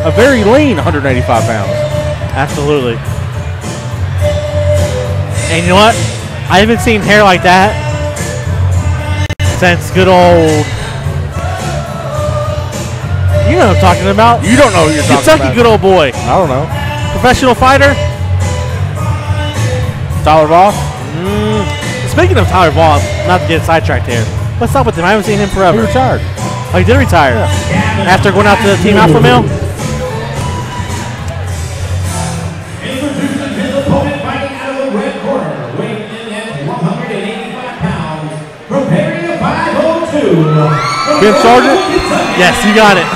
a very lean 185 pounds. Absolutely. And you know what? I haven't seen hair like that since good old. You know what I'm talking about. You don't know who you're talking about. Kentucky good old boy. I don't know. Professional fighter. Tyler Voss. Speaking of Tyler Voss, not to get sidetracked here. What's up with him? I haven't seen him forever. He retired. Oh, he did retire. Yeah. After going out to Team Alpha Male. Introducing his opponent fighting out of the red corner, weighing in at 185 pounds, preparing a 502. Ben Sargent? Yes, you got it.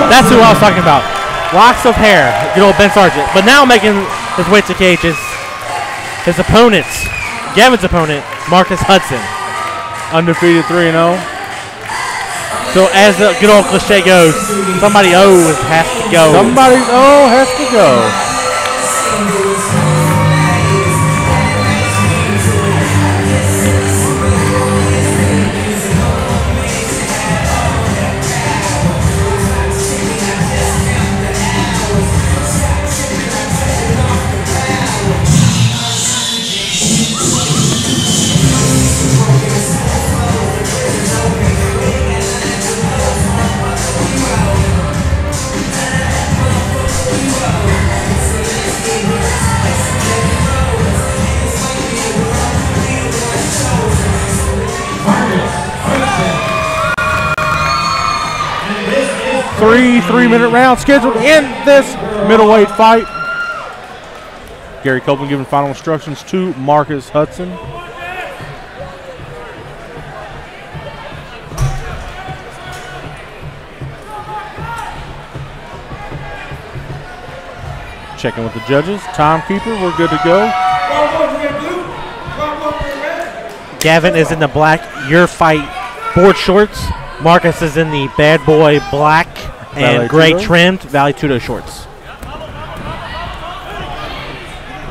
That's who I was talking about. Locks of hair, good old Ben Sargent. But now making his way to cage is his opponent, Gavin's opponent, Marcus Hudson. Undefeated 3-0. So as the good old cliche goes, somebody owes has to go. Somebody has to go. Three-minute round scheduled in this middleweight fight. Gary Copeland giving final instructions to Marcus Hudson. Checking with the judges. Timekeeper, we're good to go. Gavin is in the black Your Fight board shorts. Marcus is in the bad boy black and gray trimmed Valley Tudo shorts.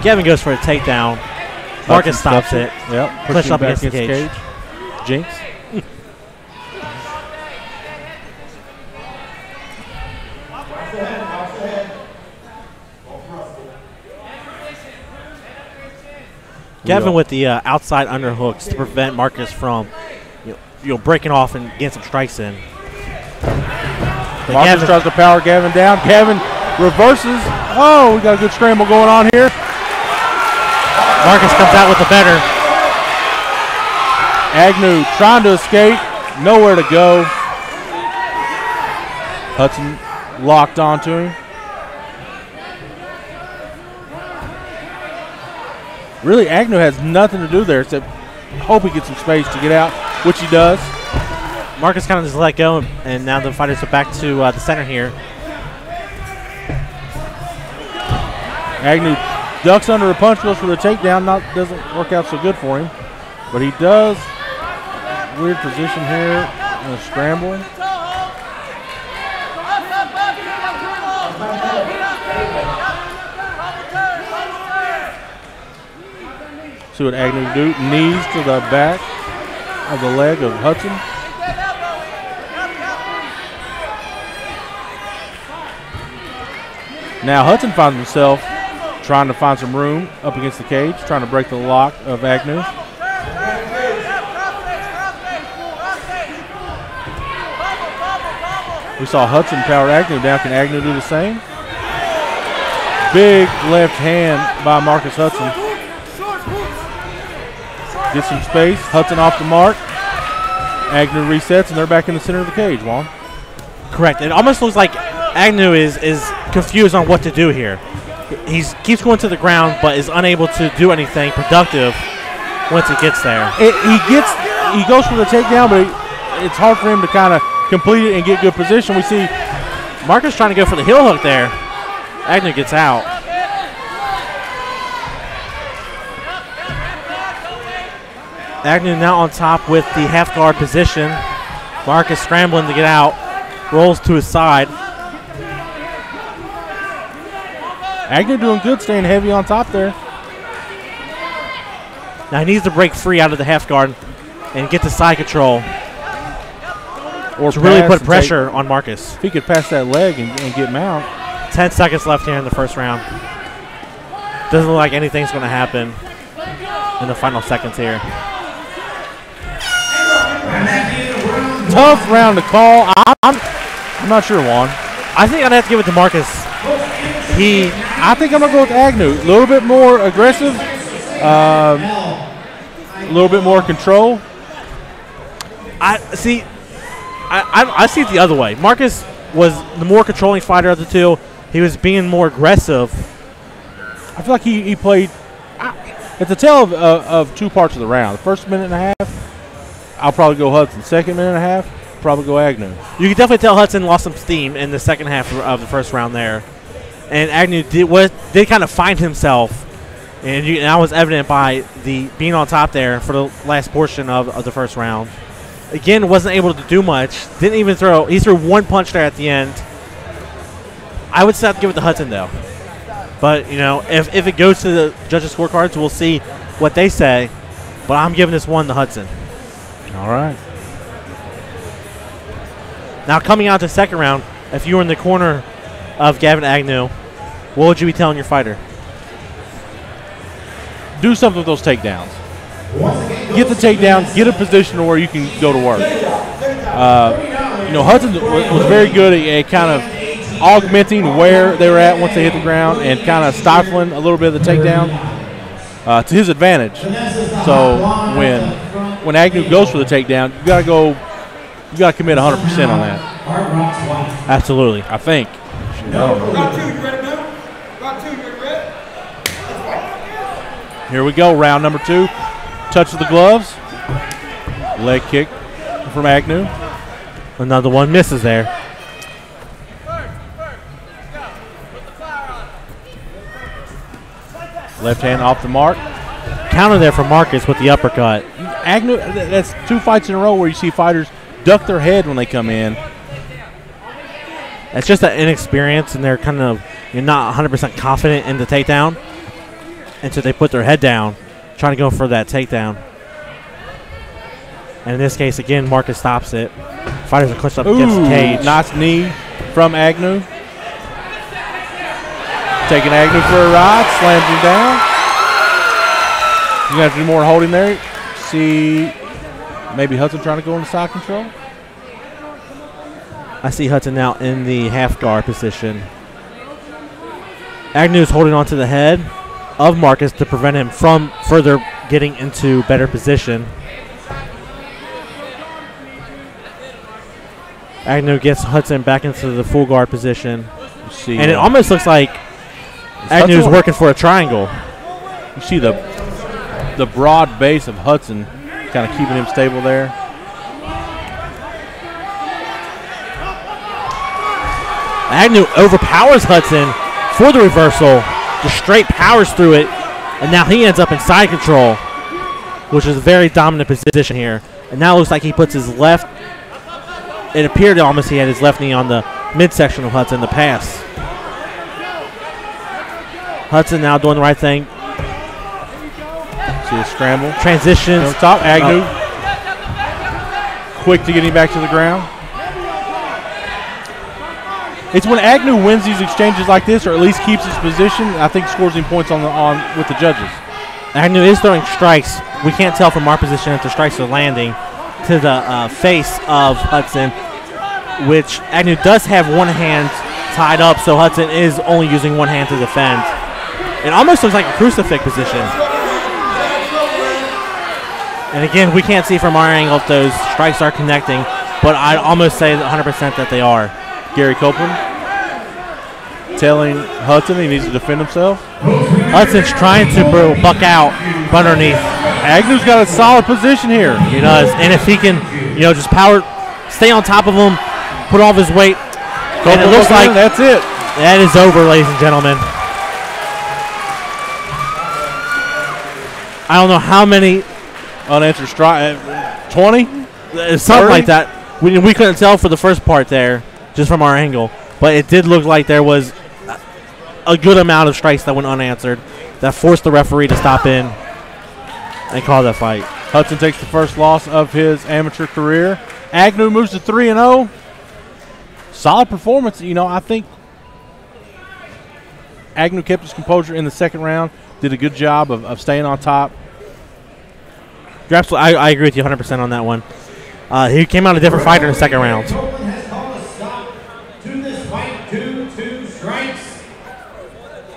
Gavin goes for a takedown. Marcus stops it. Yep. Pushed up against the cage. Jinx. Gavin with the outside underhooks to prevent Marcus from breaking off and getting some strikes in. Marcus tries to power Gavin down. Gavin reverses. Oh, we got a good scramble going on here. Marcus comes out with the better. Agnew trying to escape. Nowhere to go. Hudson locked onto him. Really, Agnew has nothing to do there except hope he gets some space to get out, which he does. Marcus kind of just let go, and now the fighters are back to the center here. Agnew ducks under a punch, goes for the takedown. Doesn't work out so good for him, but he does. Weird position here in a scramble. See what Agnew do. Knees to the back of the leg of Hudson. Now Hudson finds himself trying to find some room up against the cage, trying to break the lock of Agnew. We saw Hudson power Agnew down. Can Agnew do the same? Big left hand by Marcus Hudson. Get some space. Hudson off the mark. Agnew resets, and they're back in the center of the cage, Juan. Correct. It almost looks like Agnew is confused on what to do here. He keeps going to the ground, but is unable to do anything productive once he gets there. He goes for the takedown, but it's hard for him to kind of complete it and get good position. We see Marcus trying to go for the heel hook there. Agnew gets out. Agnew now on top with the half guard position. Marcus scrambling to get out. Rolls to his side. Agnew doing good, staying heavy on top there. Now he needs to break free out of the half guard and get to side control. or to really put pressure on Marcus. If he could pass that leg and get him out. 10 seconds left here in the first round. Doesn't look like anything's going to happen in the final seconds here. Tough round to call. I'm not sure, Juan. I think I'd have to give it to Marcus. I think I'm going to go with Agnew. A little bit more aggressive, a little bit more control. I see it the other way. Marcus was the more controlling fighter of the two. He was being more aggressive. I feel like he played. It's a tale of two parts of the round. The first minute and a half, I'll probably go Hudson. Second minute and a half, probably go Agnew. You can definitely tell Hudson lost some steam in the second half of the first round there. And Agnew did kind of find himself. And that was evident by the being on top there for the last portion of the first round. Again, wasn't able to do much. Didn't even throw. He threw one punch there at the end. I would still have to give it to Hudson, though. But, if it goes to the judges' scorecards, we'll see what they say. But I'm giving this one to Hudson. All right. Now, coming out to the second round, if you were in the corner of Gavin Agnew, what would you be telling your fighter? Do something with those takedowns. Get the takedown. Get a position where you can go to work. Hudson was very good at kind of augmenting where they were at once they hit the ground and kind of stifling a little bit of the takedown to his advantage. So when Agnew goes for the takedown, you got to commit 100% on that. Absolutely, I think. Here we go, round number 2. Touch of the gloves. Leg kick from Agnew. Another one misses there. Left hand off the mark. Counter there for Marcus with the uppercut. Agnew, that's 2 fights in a row where you see fighters duck their head when they come in. It's just that inexperience, and they're kind of not 100% confident in the takedown. And so they put their head down, trying to go for that takedown. And in this case, again, Marcus stops it. Fighters are clutched up against the cage. Nice knee from Agnew. Taking Agnew for a ride, slams him down. You have to do more holding there. See maybe Hudson trying to go into side control. I see Hudson now in the half guard position. Agnew is holding on to the head of Marcus to prevent him from further getting into better position. Agnew gets Hudson back into the full guard position. And it almost looks like Agnew's working for a triangle. You see the broad base of Hudson kind of keeping him stable there. Agnew overpowers Hudson for the reversal. Just straight powers through it. And now he ends up in side control, which is a very dominant position here. And now it looks like he puts his left. It appeared almost he had his left knee on the midsection of Hudson, the pass. Hudson now doing the right thing. See the scramble. Transitions. On top, Agnew. Quick to get him back to the ground. It's when Agnew wins these exchanges like this, or at least keeps his position, I think scores him points with the judges. Agnew is throwing strikes. We can't tell from our position if the strikes are landing to the face of Hudson, which Agnew does have one hand tied up, so Hudson is only using one hand to defend. It almost looks like a crucifix position. And again, we can't see from our angle if those strikes are connecting, but I'd almost say 100% that they are. Gary Copeland telling Hudson he needs to defend himself. Hudson's trying to buck out underneath. Agnew's got a solid position here. He does. And if he can, just stay on top of him, put all of his weight. And it looks like that's it. That is over, ladies and gentlemen. I don't know how many unanswered strike. 20? Something 30? Like that. We couldn't tell for the first part there, just from our angle. But it did look like there was a good amount of strikes that went unanswered that forced the referee to stop in and call that fight. Hudson takes the first loss of his amateur career. Agnew moves to 3-0. Solid performance. You know, I think Agnew kept his composure in the second round, did a good job of staying on top. You're absolutely, I agree with you 100% on that one. He came out a different fighter in the second round. Has called a stop to this fight. 2 strikes.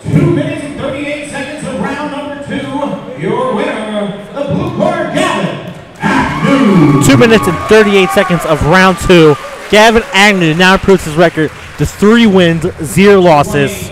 2 minutes and 38 seconds of round number 2. Your winner, the blue corner, Gavin Agnew. 2 minutes and 38 seconds of round 2. Gavin Agnew now improves his record to 3 wins, 0 losses.